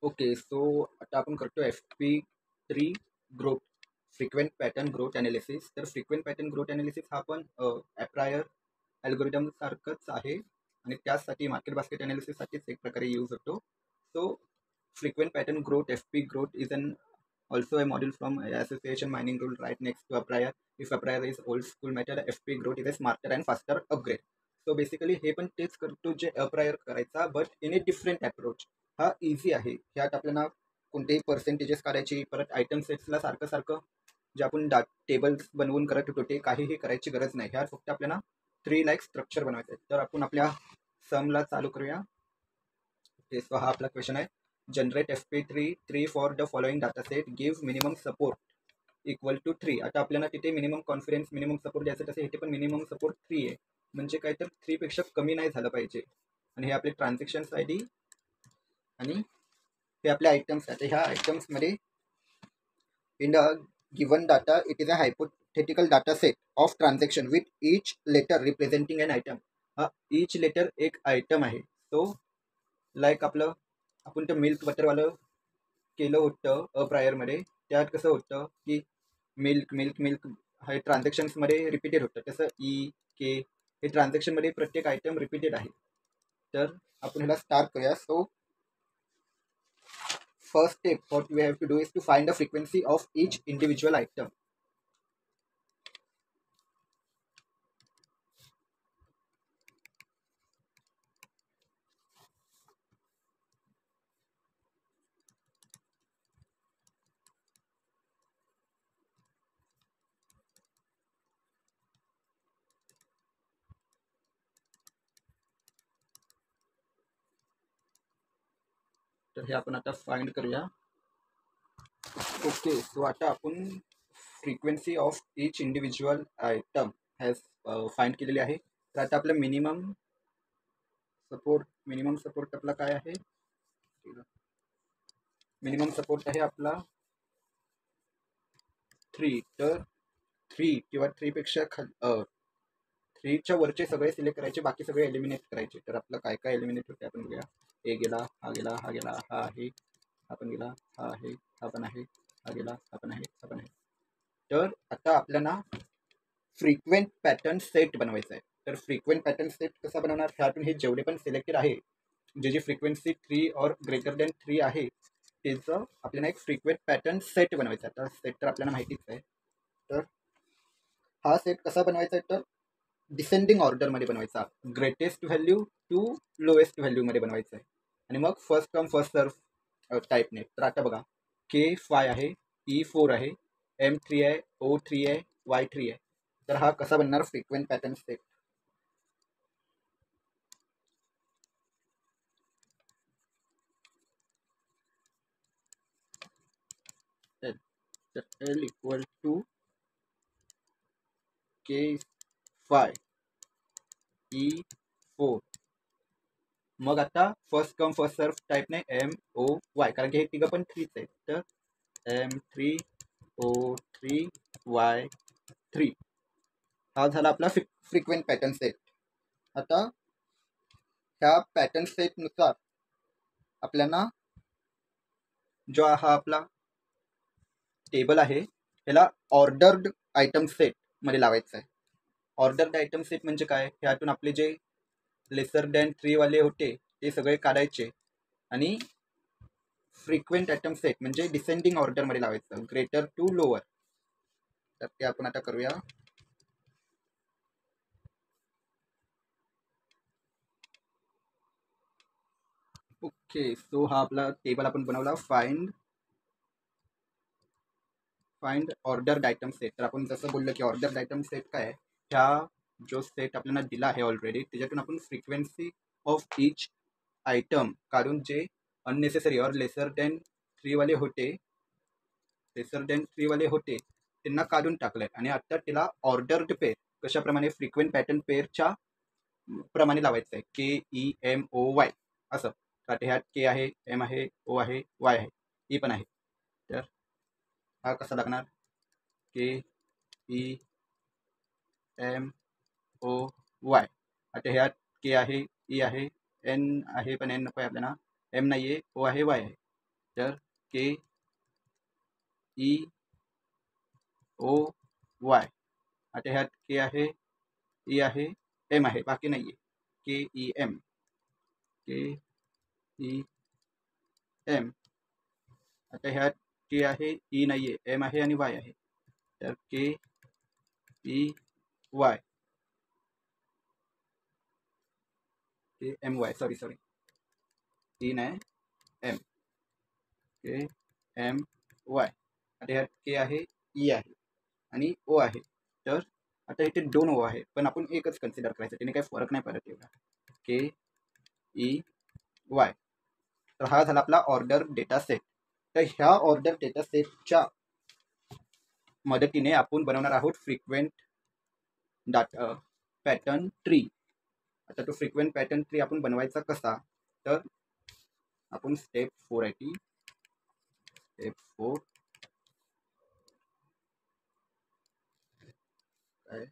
Okay. So आता आपण करतो FP3 growth frequent pattern growth analysis. तर फ्रिक्वेंट पॅटर्न ग्रोथ ॲनालिसिस हा पण ॲप्रायर अल्गोरिदम सारखंच आहे आणि त्यासाठी मार्केट बास्केट ॲनालिसिससाठीच एक प्रकारे यूज होतो. So frequent pattern growth FP growth is an also a model from association mining rule right next to Aprior. If Aprior is old school method, FP growth is a smarter and faster upgrade. So basically हे पण तेच करतो जे अप्रायर करायचा, but in A different approach. हा easy आहे. ह्यात आपल्याला कोणतेही पर्सेंटेजेस काढायची, परत आयटम सेट्सला सारखं सारखं जे आपण टेबल्स बनवून करत होतो ते काहीही करायची गरज नाही. ह्यात फक्त आपल्याला 3 लाईक स्ट्रक्चर बनवायचं आहे. तर आपण आपल्या समला चालू करूया. ओके. सो हा आपला क्वेश्चन आहे. Generate FP3 for the following data set, give minimum support equal to 3. आता आपल्याला तिथे मिनिमम कॉन्फिडन्स मिनिमम सपोर्ट द्यायचं, तसे इथे पण मिनिमम सपोर्ट 3 आहे. म्हणजे काय तर 3 पेक्षा कमी नाही झालं पाहिजे. आणि हे आपले ट्रान्झॅक्शन्स ID आणि हे आपले आयटम्स आहेत. ह्या आयटम्समध्ये in the given data it is a hypothetical data set of transaction with each letter representing an item. each letter एक आयटम आहे. सो लाईक आपलं आपण ते मिल्क बटरवालं केलं होतं अप्रायरमध्ये. त्यात कसं होतं की मिल्क मिल्क मिल्क हे ट्रान्झॅक्शन्समध्ये रिपीटेड होतं. तसं के हे ट्रान्झॅक्शनमध्ये प्रत्येक आयटम रिपीटेड आहे. तर आपण ह्याला स्टार्ट करूया. So first step what we have to do is to find the frequency of each individual item. तर हे आपण आता फाइंड करूया. ओके. सो आता आपण frequency of each individual item has find केलेली आहे. तर आता आपलं मिनिमम सपोर्ट आपला काय आहे. मिनिमम सपोर्ट आहे आपला 3. तर 3 किंवा 3 पेक्षा 3च्या वरचे सगळे सिलेक्ट करायचे, बाकी सगळे एलिमिनेट करायचे. तर आपलं काय काय एलिमिनेट होते आपण बघूया. ए गेला, हा गेला, हा गेला, हा आहे, हा पण गेला, हा आहे, हा पण आहे, हा गेला, हा पण आहे, हा पण आहे. तर आता आपल्याला फ्रिक्वेंट पॅटर्न सेट बनवायचा आहे. तर फ्रिक्वेंट पॅटर्न सेट कसा बनवणार. ह्यातून हे जेवढे पण सिलेक्टेड आहे, जे फ्रिक्वेन्सी 3 और ग्रेटर दॅन 3 आहे, त्याचं आपल्याला एक फ्रिक्वेंट पॅटर्न सेट बनवायचा आहे. तर सेट तर आपल्याला माहितीच आहे. तर हा सेट कसा बनवायचा आहे, तर डिसेंडिंग ऑर्डरमध्ये बनवायचा. ग्रेटेस्ट व्हॅल्यू टू लोएस्ट व्हॅल्यूमध्ये बनवायचा आहे. आणि मग फर्स्ट कम फर्स्ट सर्व टाईपने. तर आता बघा, K5 आहे, E4 आहे, M3 आहे, O3 आहे, Y3 आहे. तर हा कसा बनणार frequent pattern set. L equal to K5 E4. मग आता first come first serve टाईपने MOY, कारण की हे तिघं पण 3च आहेत. तर M3 O3 Y3 हा झाला आपला फ्रिक्वेंट पॅटर्न सेट. आता ह्या पॅटर्न सेटनुसार आपल्याला जो हा आपला टेबल आहे ह्याला ऑर्डर्ड आयटम सेट मध्ये लावायचा आहे. ऑर्डर्ड आयटम सेट म्हणजे काय, ह्यातून आपले जे लेसर दॅन 3 वाले होते ते सगळे काढायचे आणि फ्रिक्वेंट आयटम सेट म्हणजे डिसेंडिंग ऑर्डरमध्ये लावायचं, ग्रेटर टू लोअर. तर ते आपण आता करूया. ओके. सो हा आपला टेबल आपण बनवला. Find ordered item set. तर आपण जसं बोललो की ऑर्डर्ड आयटम सेट काय आहे, ह्या जो सेट आपल्याला दिला आहे ऑलरेडी त्याच्यातून आपण फ्रिक्वेन्सी ऑफ इच आयटम काढून जे अननेसेसरी और लेसर दॅन 3 वाले होते त्यांना काढून टाकलंय. आणि आता त्याला ऑर्डर्ड पेअर कशाप्रमाणे फ्रिक्वेंट पॅटर्न पेअरच्या प्रमाणे लावायचं आहे. KEMOY असं. तर ह्यात K आहे, M आहे, O आहे, Y आहे, E पण आहे. तर हा कसा लागणार, KEMOY. आता ह्यात K आहे, E आहे, N आहे पण N नको आहे आपल्याला, M नाही आहे, O आहे, Y आहे. तर के ई ओ वाय. आता ह्यात के आहे, ई आहे, एम आहे, बाकी नाही आहे. के ई एम, के ई एम. आता ह्यात के आहे, ई नाही आहे, एम आहे आणि वाय आहे. तर के ई वाय, के एम वाय, सॉरी ई नाही, एम, के एम वाय. आता ह्यात के आहे, ई आहे आणि ओ आहे. तर आता इथे 2 ओ आहे, पण आपण एकच कन्सिडर करायचं, त्याने काही फरक नाही पडत एवढा. के ई वाय. तर हा झाला आपला ऑर्डर डेटा सेट. तर ह्या ऑर्डर डेटा सेटच्या मदतीने आपण बनवणार आहोत फ्रिक्वेंट डाटा पॅटर्न ट्री. आता तो फ्रिक्वेंट पॅटर्न ट्री आपण बनवायचा कसा, तर आपण स्टेप 4 आहे ती, स्टेप 4 काय,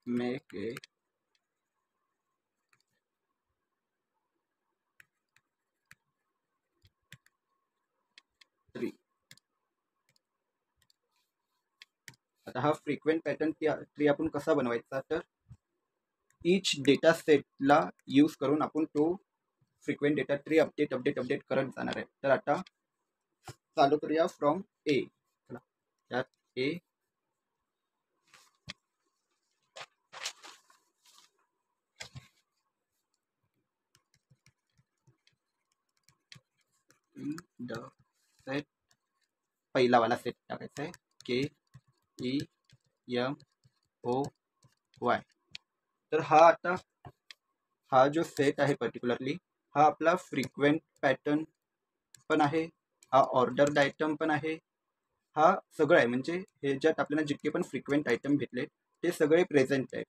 मेक ए ट्री. आता हा फ्रिक्वेंट पॅटर्न ट्री आपण कसा बनवायचा, तर ईच डेटा सेटला यूज करून आपण तो फ्रिक्वेंट डेटा ट्री अपडेट करत जाणार आहे. तर आता चालू करूया फ्रॉम ए. त्यात ए द सेट, पहिला वाला सेट टाकायचा आहे, के ई एम ओ वाय. तर हा जो सेट आहे पर्टिक्युलरली, हा आपला फ्रिक्वेंट पॅटर्न पण आहे, हा ऑर्डर्ड आयटम पण आहे, हा सगळं आहे. म्हणजे हे ज्यात आपल्याला जितके पण फ्रिक्वेंट आयटम भेटले ते सगळे प्रेझेंट आहेत.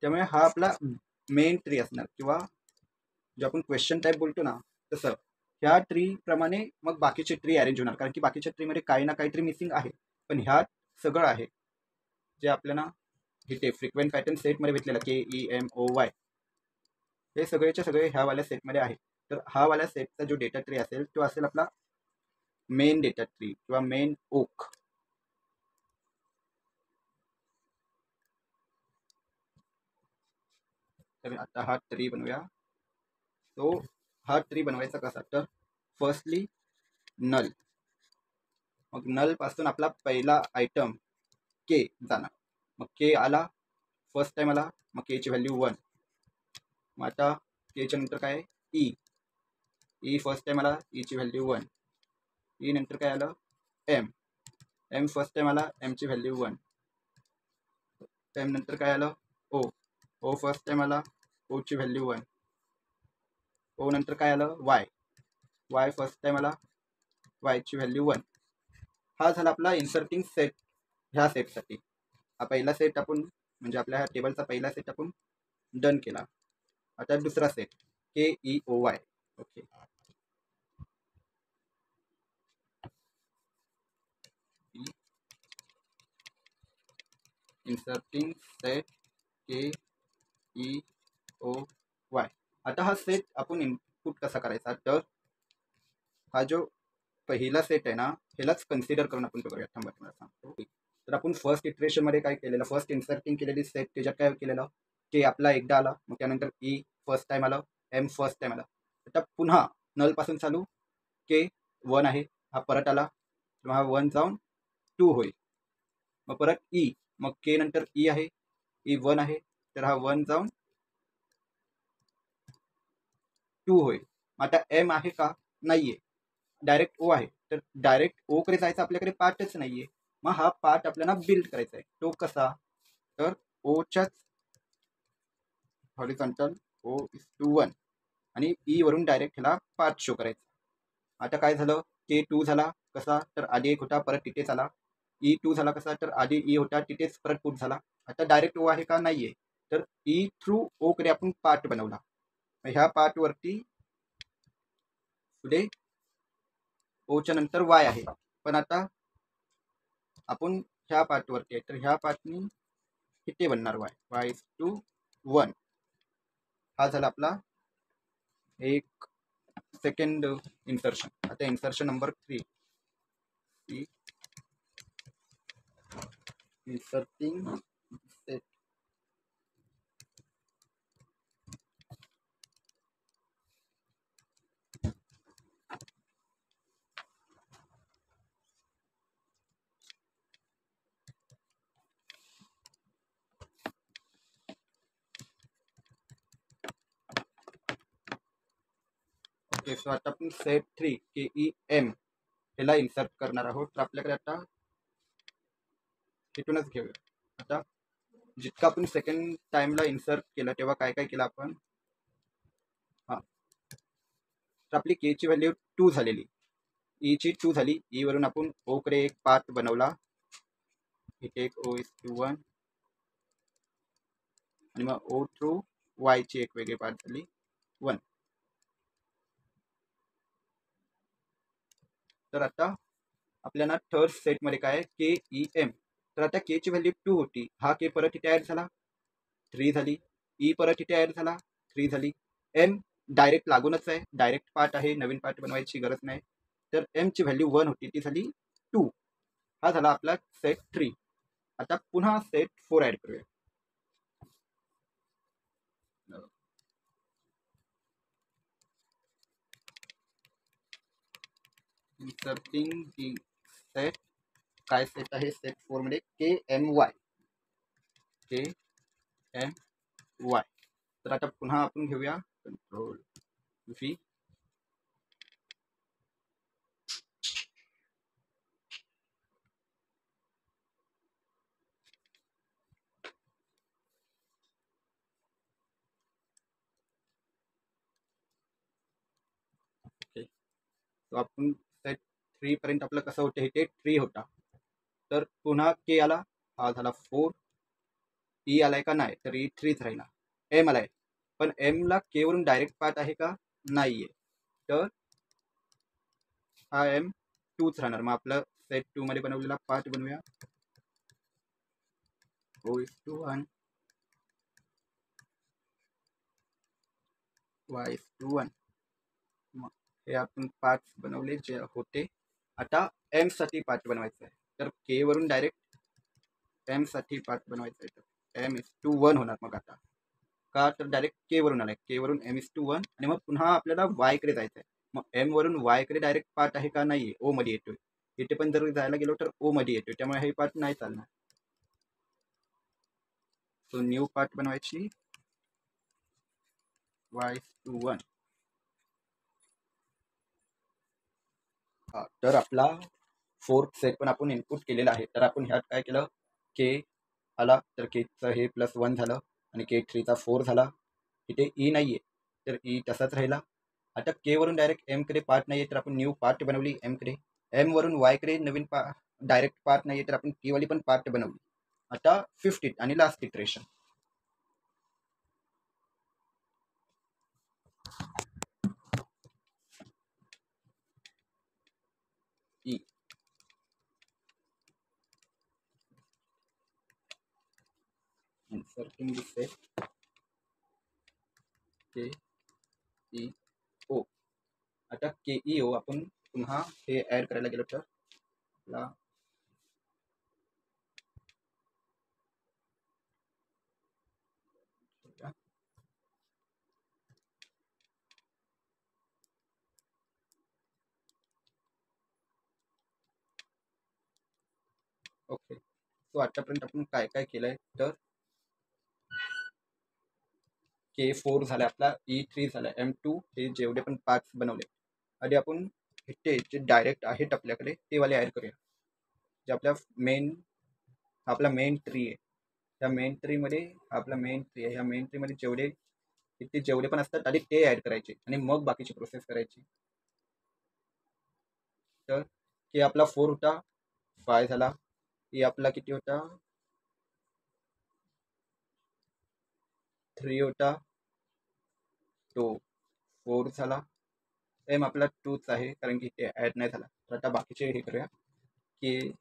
त्यामुळे हा आपला मेन ट्री असणार, किंवा जे आपण क्वेश्चन टाईप बोलतो ना तसं ह्या ट्री प्रमाणे मग बाकीचे ट्री अरेंज होणार, कारण की बाकीच्या ट्रीमध्ये काही ना काहीतरी मिसिंग आहे. पण ह्यात सगळं आहे जे आपल्याला इथे फ्रिक्वेंट पॅटर्न सेटमध्ये भेटलेलं, के ई एम ओ वाय, हे सगळेच्या सगळे ह्या वाल्या सेटमध्ये आहे. तर हा वाल्या सेटचा जो डेटा ट्री असेल तो असेल आपला मेन डेटा ट्री किंवा मेन ओक. तर आता हा ट्री बनवूया. तो हा ट्री बनवायचा कसा, तर फर्स्टली नल, मग नल पासून आपला पहिला आयटम के जाणार. मग के आला, फर्स्ट टाइम आला, मग केची व्हॅल्यू 1. मग आता केच्या नंतर काय, ई फर्स्ट टाइम आला, ईची व्हॅल्यू 1. ई नंतर काय आलं, एम फर्स्ट टाइम आला, एमची व्हॅल्यू 1. एम नंतर काय आलं, ओ फर्स्ट टाइम आला, ओची व्हॅल्यू 1. ओ नंतर काय आलं, वाय फर्स्ट टाइम आला, वायची व्हॅल्यू 1. हा झाला आपला इन्सर्टिंग सेट ह्या सेटसाठी. हा पहिला सेट आपण, म्हणजे आपल्या ह्या टेबलचा पहिला सेट आपण डन केला. आता दुसरा सेट, के ई ओ वाय. ओके, इन्सर्टिंग सेट के ई ओ वाय. आता हा सेट आपण इनपुट कसा करायचा, तर हा जो पहिला सेट आहे ना, ह्यालाच कन्सिडर करून आपण करूया. थांबा तुम्हाला सांगतो. तर आपण फर्स्ट इटरेशनमध्ये काय केलेलं, फर्स्ट इन्सर्टिंग केलेली सेट, त्याच्यात काय केलेलं, के आपला एकदा आला, मग त्यानंतर ई फर्स्ट टाइम आलं, एम फर्स्ट टाइम आला. आता पुन्हा नलपासून चालू, के 1 आहे, हा परत आला, किंवा हा 1 जाऊन 2 होईल. मग परत ई, मग के नंतर ई आहे, ई 1 आहे, तर हा 1 जाऊन 2 होईल. मग आता एम आहे का, नाहीये, डायरेक्ट ओ आहे. तर डायरेक्ट ओ कडे जायचं आपल्याकडे पार्टच नाहीये. मग हा पार्ट आपल्याला बिल्ड करायचा आहे. तो कसा, तर ओच्याच हॉरिझॉन्टल O:1 आणि ई वरून डायरेक्ट ह्याला पार्ट शो करायचा. आता काय झालं, K2 झाला कसा, तर आधी एक होता, परत तिथेच आला. E2 झाला कसा, तर आधी ई होता, तिथेच परत पुट झाला. आता डायरेक्ट ओ आहे का, नाहीये, तर ई थ्रू ओ कडे आपण पार्ट बनवला. ह्या पार्ट वरती पुढे ओच्या नंतर वाय आहे. पण आता आपण ह्या पार्टवरती आहे, तर ह्या पार्टनी इथे बनणार y/1. हा झाला आपला एक सेकंड इन्सर्शन. आता insertion number 3, inserting set. Okay, so आता आपण सेट 3 KEM ह्याला इन्सर्ट करणार आहोत. तर आपल्याकडे आता तिथूनच घेऊया. आता जितकं आपण सेकंड टाइमला इन्सर्ट केलं तेव्हा काय काय केलं आपण. हां, तर आपली के ची व्हॅल्यू 2 झालेली, ई ची 2 झाली. ई वरून आपण ओ कडे एक पाथ बनवला. इथे एक O/1 आणि मग O थ्रू वाय ची एक वेगळी पाथ झाली 1. तर आता आपल्याला थर्ड सेटमध्ये काय KEM. तर आता के ची व्हॅल्यू 2 होती, हा के परत इथे ॲड झाला 3 झाली. ई परत इथे ॲड झाला 3 झाली. एम डायरेक्ट लागूनच आहे, डायरेक्ट पार्ट आहे, नवीन पार्ट बनवायची गरज नाही. तर एम ची व्हॅल्यू 1 होती, ती झाली 2. हा झाला आपला सेट 3. आता पुन्हा सेट 4 ॲड करूया. इन्सर्टिंग दी सेट. काय सेट आहे सेट 4 मध्ये KMY. तर आता पुन्हा आपण घेऊया कंट्रोल V. ओके, तो आपण सेट 3 पर्यंत आपलं कसं होतं, हे 3 होता. तर पुन्हा के आला, हा झाला 4. ई आलाय का नाही, तर ई 3च राहिला. एम आलाय, पण एम ला के वरून डायरेक्ट पार्ट आहे का नाहीये, तर हा एम 2च राहणार. मग आपलं सेट 2 मध्ये बनवलेला पार्ट बनवूया. O/1 Y/1. मग हे आपण पार्ट बनवले जे होते. आता एम साठी पार्ट बनवायचा आहे, तर के वरून डायरेक्ट एम साठी पार्ट बनवायचा आहे. तर M/1 होणार. मग आता का, तर डायरेक्ट के वरून आलाय, के वरून M/1 आणि मग पुन्हा आपल्याला वाय कडे जायचं आहे. मग एम वरून वाय कडे डायरेक्ट पार्ट आहे का नाहीये, ओ मध्ये येतोय. इथे पण जर जायला गेलो तर ओ मध्ये येतोय, त्यामुळे हे पार्ट नाही चालणार. सो न्यू पार्ट बनवायची Y/1. तर आपला फोर्थ सेट पण आपण इनपुट केलेला आहे. तर आपण ह्यात काय केलं, के आला तर केचं हे +1 झालं आणि K3चा 4 झाला. इथे ई नाहीये, तर ई तसाच राहिला. आता के वरून डायरेक्ट एम कडे पार्ट नाहीये, तर आपण न्यू पार्ट बनवली एम कडे. एम वरून वाय कडे नवीन डायरेक्ट पार्ट नाहीये, तर आपण के वाली पण पार्ट बनवली. आता 5th आणि last iteration. E inserting the set KEO. आता KEO आपण पुन्हा हे ऍड करायला गेलो तर आपला ओके. सो आतापर्यंत आपण काय काय केलंय, तर K4 झाला आपला, E3 झाला, M2 हे जेवढे पण पार्ट्स बनवले. आधी आपण हे जे डायरेक्ट आहेत आपल्याकडे ते वाले ऍड करूया. जे आपल्या मेन, आपला मेन ट्री आहे, त्या मेन ट्री मध्ये आपला मेन ट्री आहे, ह्या मेन ट्री मध्ये जेवढे पण असतात आधी ते ऍड करायचे आणि मग बाकीची प्रोसेस करायची. तर के आपला 4 होता, 5 झाला. ई आपला किती होता, 3 होता, तो 4 झाला. एम आपला 2च आहे, कारण की ते ऍड नाही झाला. तर आता बाकीचे हे करूया की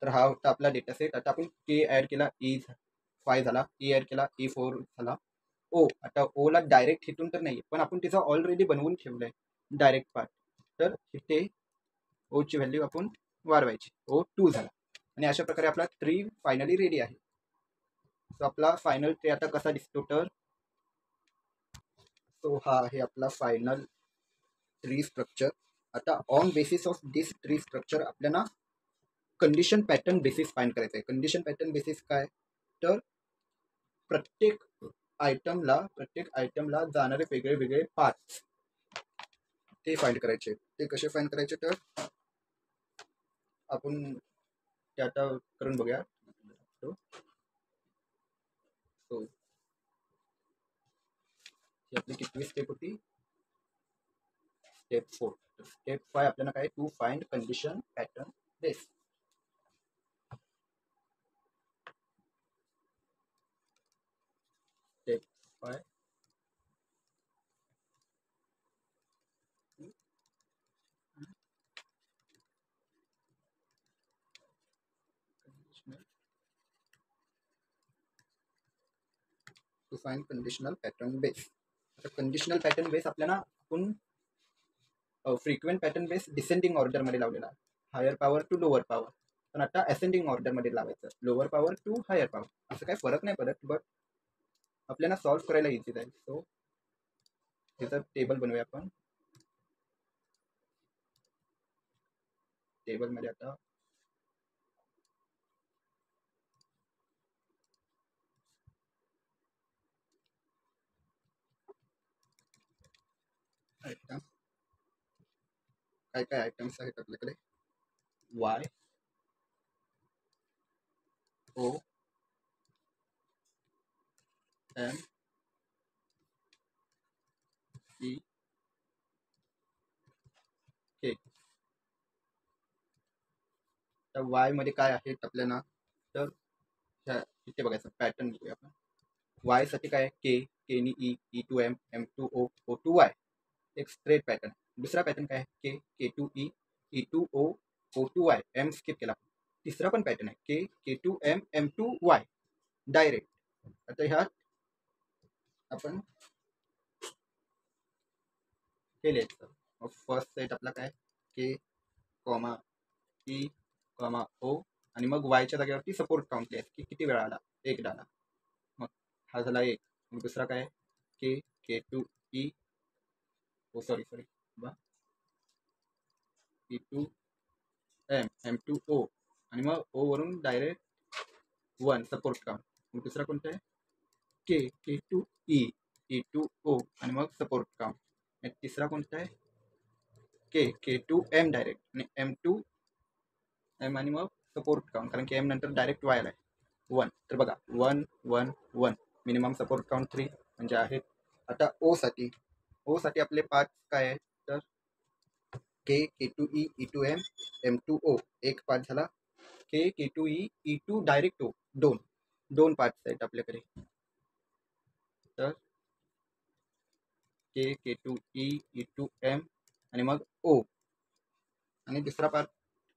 तर हा होता आपला डेटा सेट. आता आपण के ॲड केला, E5 झाला, E ॲड केला, E4 झाला. आता ओला डायरेक्ट हिथून तर नाही, पण आपण तिचा ऑलरेडी बनवून ठेवलंय डायरेक्ट पार्ट. तर इथे ओची व्हॅल्यू आपण वाढवायची. O2 झाला आणि अशा प्रकारे आपला ट्री फायनली रेडी आहे. सो आपला फायनल ट्री आता कसा दिसतो तर तो हा आहे आपला फायनल ट्री स्ट्रक्चर. आता on basis of this tree structure आपल्याला कंडिशन पॅटर्न बेसिस फाइंड करायचं आहे. कंडिशन पॅटर्न बेसिस काय तर प्रत्येक आयटमला जाणारे वेगळे वेगळे पार्ट्स ते फाइंड करायचे. ते कसे फाइंड करायचे तर आपण ते आता करून बघूया. सो ही आपली कितवी स्टेप होती? स्टेप 4. स्टेप 5 आपल्याला काय to find condition pattern base. Step 5 to find conditional pattern base. आता कंडिशनल पॅटर्न बेस आपल्याला आपण फ्रिक्वेंट पॅटर्न बेस डिसेंडिंग ऑर्डरमध्ये लावलेला आहे. Higher power to lower power. पण आता असेंडिंग ऑर्डरमध्ये लावायचं. Lower power to higher power. असं काही फरक नाही पडत, बट आपल्याला सॉल्व्ह करायला इझी जाईल. सो त्याचं टेबल बनवूया आपण. टेबलमध्ये आता आयटम काय काय आयटम्स आहेत आपल्याकडे. Y O M E K. तर Y मध्ये काय आहेत आपल्याला तर इथे बघायचं पॅटर्न बघूया आपण. Y साठी काय के नी E to M M to O to Y. एक स्ट्रेट पॅटर्न. दुसरा पॅटर्न काय K to E to O to Y. M skip केला. तिसरा पण पॅटर्न आहे K to M to Y direct. आता ह्यात आपण हे लिहायचं. फर्स्ट सेट आपला काय K comma E comma O आणि मग वायच्या जागेवरती सपोर्ट काउंट लिहायचं की किती वेळा आला. एक डाला. मग हा झाला एक. मग दुसरा काय K to E sorry E to M to O आणि मग O वरून डायरेक्ट 1 सपोर्ट काउंट. मग दुसरा कोणता आहे K to E to O आणि मग सपोर्ट काउंट. आणि तिसरा कोणता आहे के टू M डायरेक्ट आणि M टू M आणि मग सपोर्ट काउंट कारण की M नंतर डायरेक्ट वाय आहे 1. तर बघा 1 1 1 मिनिमम सपोर्ट काउंट 3 म्हणजे आहेत. आता ओ साठी आपले पार्ट काय आहे तर K to E to M to O एक पार्ट झाला. K to E to direct O दोन पार्ट्स आहेत आपल्याकडे. तर K to E to M आणि मग O आणि दुसरा पार्ट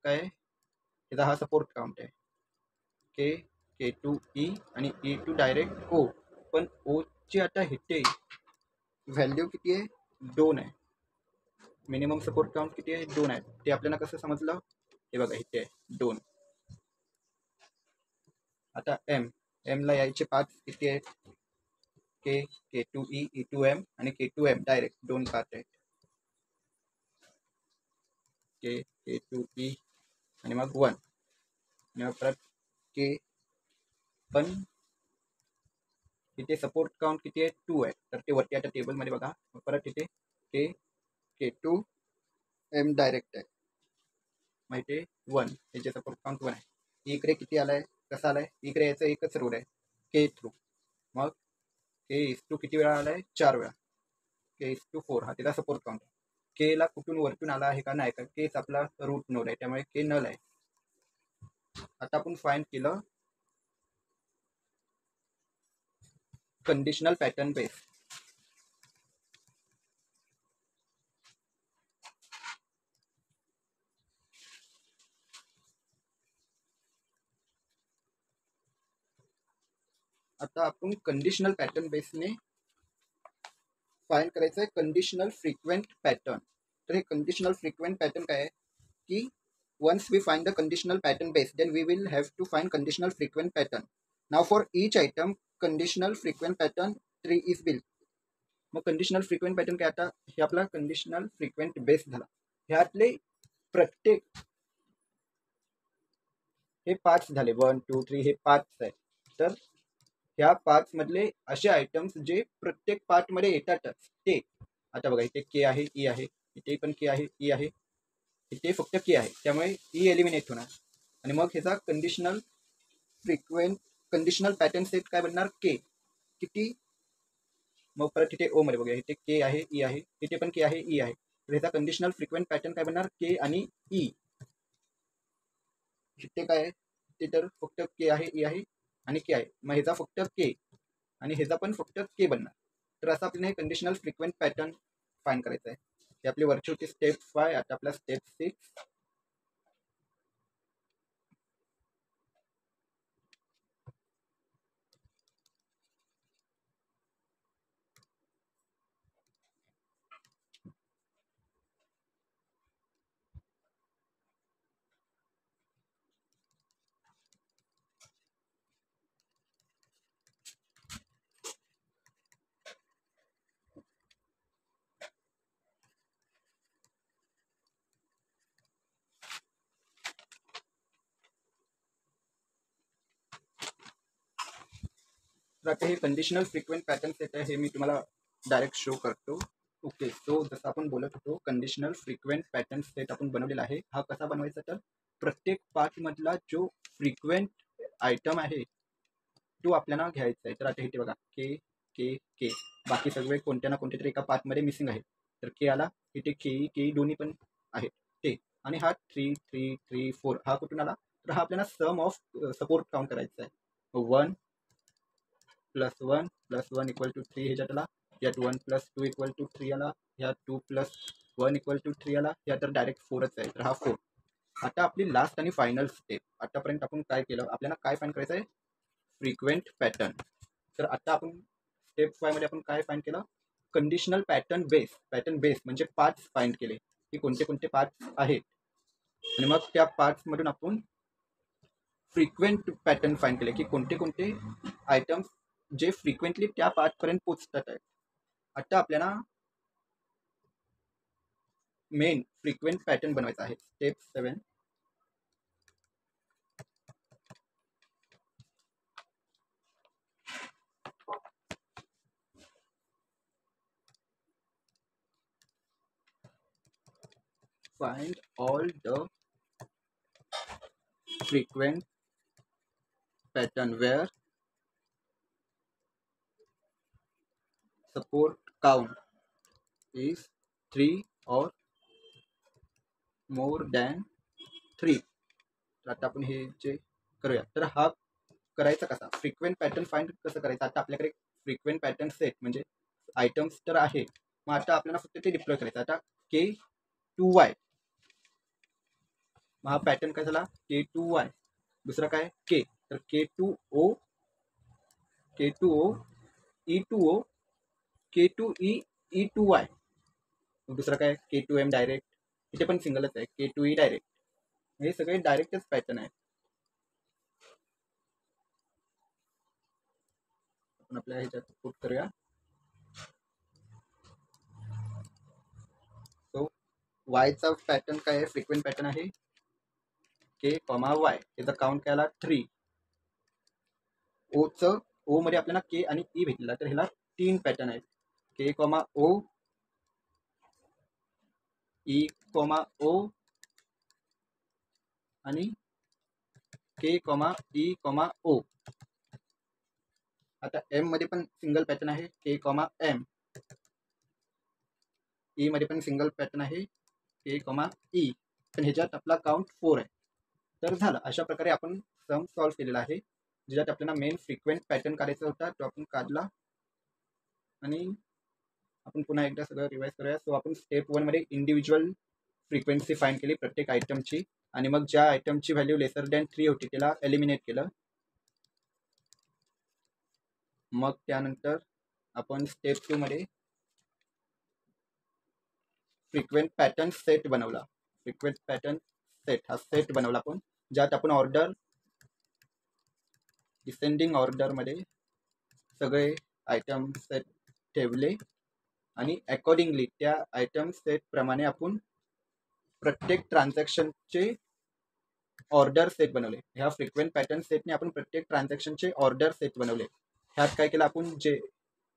काय त्याचा हा सपोर्ट काउंट आहे के टू ई आणि E टू डायरेक्ट O. पण O ची आता इथे व्हॅल्यू किती आहे 2 आहे. मिनिमम सपोर्ट काउंट किती आहे 2 आहे. ते आपल्याला कसं समजलं हे बघा इथे आहे 2. आता M ला यायचे पार्ट किती आहेत के टू ई टू M आणि के टू M डायरेक्ट 2 पार्ट आहेत. के टू ई आणि मग 1 आणि मग परत के पण इथे सपोर्ट काउंट किती आहे 2 आहे. तर ते वरती आता टेबलमध्ये बघा. परत इथे के टू M डायरेक्ट आहे माहिती आहे 1. त्याचे सपोर्ट काउंट 1 आहे. इकडे किती आलाय कसा आलाय इकडे यायचं एकच रूल आहे के थ्रू. मग के इज टू किती वेळा आलाय 4 वेळा. के इज टू 4 हा त्याचा सपोर्ट काउंट आहे. के ला कुठून वरतून आला आहे का नाही का केच आपला रूट नोड आहे त्यामुळे के नल आहे. आता आपण फाइंड केलं कंडिशनल पॅटर्न बेस. आता आपण कंडिशनल पॅटर्न बेसने फाइंड करायचं आहे कंडिशनल फ्रिक्वेंट पॅटर्न. तर हे कंडिशनल फ्रिक्वेंट पॅटर्न काय आहे की once we find the conditional pattern base, then we will have to find conditional frequent pattern. Now for each item conditional frequent pattern 3 is built. मग conditional frequent pattern काय, आता हे आपला conditional frequent base झाला. ह्यातले प्रत्येक हे 5 झाले, 1 2 3 हे 5 आहे. तर ह्या 5 मधले असे आयटम्स जे प्रत्येक पार्ट मध्ये येतातच ते. आता बघा इथे के आहे, ई आहे, इथे पण के आहे, ई आहे, इथे फक्त के आहे, त्यामुळे ई एलिमिनेट होणार. आणि मग ह्याचा कंडिशनल पॅटर्न सेट काय बनणार, के किती. मग परत इथे ओ मध्ये बघूया, इथे के आहे, ई आहे, इथे पण के आहे, ई आहे. तर ह्याचा कंडिशनल फ्रिक्वेंट पॅटर्न काय बनणार, के आणि ई. इथे काय आहे, ते तर फक्त के आहे, ई आहे आणि के आहे. मग ह्याचा फक्त के आणि ह्याचा पण फक्त के बनणार. तर असं आपल्याला हे कंडिशनल फ्रिक्वेंट पॅटर्न फाइंड करायचं आहे. ही आपली वरची होती स्टेप 5. आता आपला स्टेप 6. तर आता हे कंडिशनल फ्रिक्वेंट पॅटर्न सेट आहे, हे मी तुम्हाला डायरेक्ट शो करतो. ओके, सो जसं आपण बोलत होतो कंडिशनल फ्रिक्वेंट पॅटर्न सेट आपण बनवलेला आहे. हा कसा बनवायचा, तर प्रत्येक पार्ट मधला जो फ्रिक्वेंट आयटम आहे तो आपल्याला घ्यायचा आहे. तर आता इथे बघा के के के, बाकी सगळे कोणत्या ना कोणत्या तरी एका पार्ट मध्ये मिसिंग आहे. तर के आला, इथे के दोन्ही पण आहेत ते. आणि हा 3 3 3 4 हा कुठून आला, तर हा आपल्याला सम ऑफ सपोर्ट काउंट करायचा आहे. 1 + 1 + 1 = 3 ह्याच्यात आला. यात 1 + 2 = 3 आला. यात 2 + 1 = 3 आला. या तर डायरेक्ट 4च आहे, तर हा 4. आता आपली लास्ट आणि फायनल स्टेप. आतापर्यंत आपण काय केलं, आपल्याला काय फाइंड करायचं आहे, फ्रिक्वेंट पॅटर्न. तर आता आपण स्टेप 5 मध्ये आपण काय फाइंड केलं, कंडिशनल पॅटर्न बेस म्हणजे पार्ट्स फाइंड केले की कोणते कोणते पार्ट्स आहेत. आणि मग त्या पार्ट्स मधून आपण फ्रिक्वेंट पॅटर्न फाइंड केले की कोणते कोणते आयटम्स जे फ्रिक्वेंटली त्या पार्ट पर्यंत पोहोचतात आहेत. आता आपल्याला मेन फ्रिक्वेंट पॅटर्न बनवायचा आहे. Step 7. Find all the frequent pattern where support count is 3 or more than 3. तर आता आपण हे जे करूया, तर हा करायचा कसा, फ्रिक्वेंट पॅटर्न फाइंड कसं करायचं. आता आपल्याकडे फ्रिक्वेंट पॅटर्न सेट म्हणजे आयटम्स तर आहे. मग आता आपल्याला फक्त ते डिप्लॉय करायचं. आता K2Y, मग हा पॅटर्न काय झाला, K2Y. दुसरा काय के, तर K2O E2O K2E E2Y. दुसरा काय K2M डायरेक्ट, इथे पण सिंगलच आहे, K2E डायरेक्ट. हे सगळे डायरेक्टच पॅटर्न आहे. आपण आपल्या ह्याच्यात पुट करूया. सो वायचा पॅटर्न काय आहे, फ्रिक्वेंट पॅटर्न आहे K, Y. त्याचा काउंट काय आला, 3. ओ मध्ये आपल्याला के आणि ई भेटला, तर ह्याला 3 पॅटर्न आहेत. K, O, E, O आणि K, E, O. आता एम मध्ये पण सिंगल पॅटर्न आहे, K, M. ई मध्ये पण सिंगल पॅटर्न आहे, K, E. पण ह्याच्यात आपला काउंट 4 आहे. तर झालं. अशा प्रकारे आपण सम सॉल्व्ह केलेला आहे, ज्याच्यात आपल्याला मेन फ्रिक्वेंट पॅटर्न काढायचा होता, तो आपण काढला. आणि आपण पुन्हा एकदा सगळं रिवाइज करूया. सो आपण स्टेप 1 मध्ये इंडिव्हिज्युअल फ्रिक्वेन्सी फाइंड केली प्रत्येक आयटमची, आणि मग ज्या आयटमची व्हॅल्यू लेसर दॅन 3 होती त्याला एलिमिनेट केलं. मग त्यानंतर आपण स्टेप 2 मध्ये फ्रिक्वेंट पॅटर्न सेट बनवला. फ्रिक्वेंट पॅटर्न सेट हा सेट बनवला आपण, ज्यात आपण ऑर्डर डिसेंडिंग ऑर्डरमध्ये सगळे आयटम सेट ठेवले आणि अकॉर्डिंगली त्या आयटम सेट प्रमाणे आपण प्रत्येक ट्रान्झॅक्शनचे ऑर्डर सेट बनवले. ह्या फ्रिक्वेंट पॅटर्न सेटने आपण प्रत्येक ट्रान्झॅक्शनचे ऑर्डर सेट बनवले. ह्यात काय केलं आपण, जे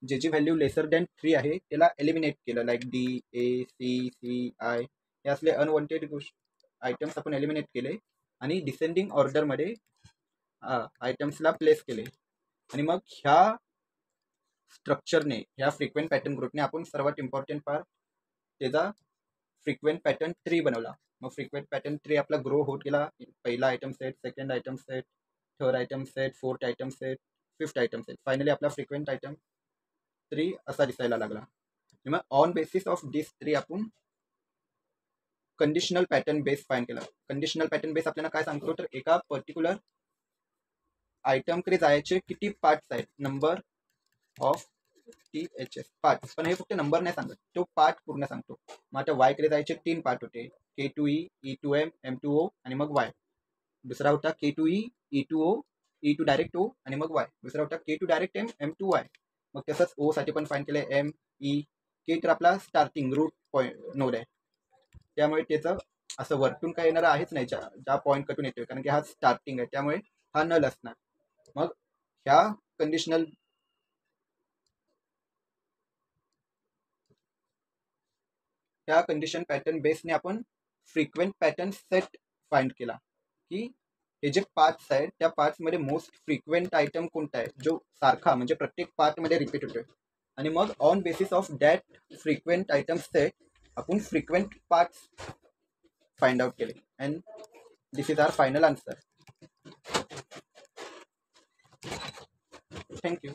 जी व्हॅल्यू लेसर दॅन 3 आहे त्याला एलिमिनेट केलं, लाईक DACCI हे असले अनवॉन्टेड आयटम्स आपण एलिमिनेट केले आणि डिसेंडिंग ऑर्डरमध्ये आयटम्सला प्लेस केले. आणि मग ह्या स्ट्रक्चरने, ह्या फ्रिक्वेंट पॅटर्न ग्रुपने आपण सर्वात इम्पॉर्टंट पार्ट त्याचा फ्रिक्वेंट पॅटर्न ट्री बनवला. मग फ्रिक्वेंट पॅटर्न ट्री आपला ग्रो होत गेला. पहिला item set, second item set, third item set, fourth item set, fifth item set, finally आपला फ्रिक्वेंट आयटम ट्री असा दिसायला लागला. मग on basis of this tree आपण कंडिशनल पॅटर्न बेस फाइंड केला. कंडिशनल पॅटर्न बेस आपल्याला काय सांगतो, तर एका पर्टिक्युलर आयटमकडे जायचे किती पार्ट्स आहेत, नंबर ऑफ THS पार्ट, पण हे फक्त नंबर नाही सांगत, तो पार्ट पूर्ण सांगतो. मग आता Y कडे जायचे 3 पार्ट होते, K2E, E2M, M2O आणि मग Y. दुसरा होता K2E, E2O, E2 direct O आणि मग Y. दुसरा होता K2 डायरेक्ट M, M2Y. मग तसंच O साठी पण फाईन केले M, E. K तर आपला स्टार्टिंग रूट पॉईंट नोड आहे, त्यामुळे त्याचं असं वरतून काय येणार आहेच नाही, ज्या पॉईंट कटून येतोय, कारण की हा स्टार्टिंग आहे, त्यामुळे हा नल असणार. मग ह्या कंडिशन पॅटर्न बेसने आपण फ्रिक्वेंट पॅटर्न सेट फाइंड केला, की हे जे पार्ट्स आहेत त्या पार्ट्समध्ये मोस्ट फ्रिक्वेंट आयटम कोणता आहे, जो सारखा म्हणजे प्रत्येक पार्टमध्ये रिपीट होतोय. आणि मग on basis of that frequent item set आपण फ्रिक्वेंट पार्ट्स फाइंड आउट केले. And this is our final answer. Thank you.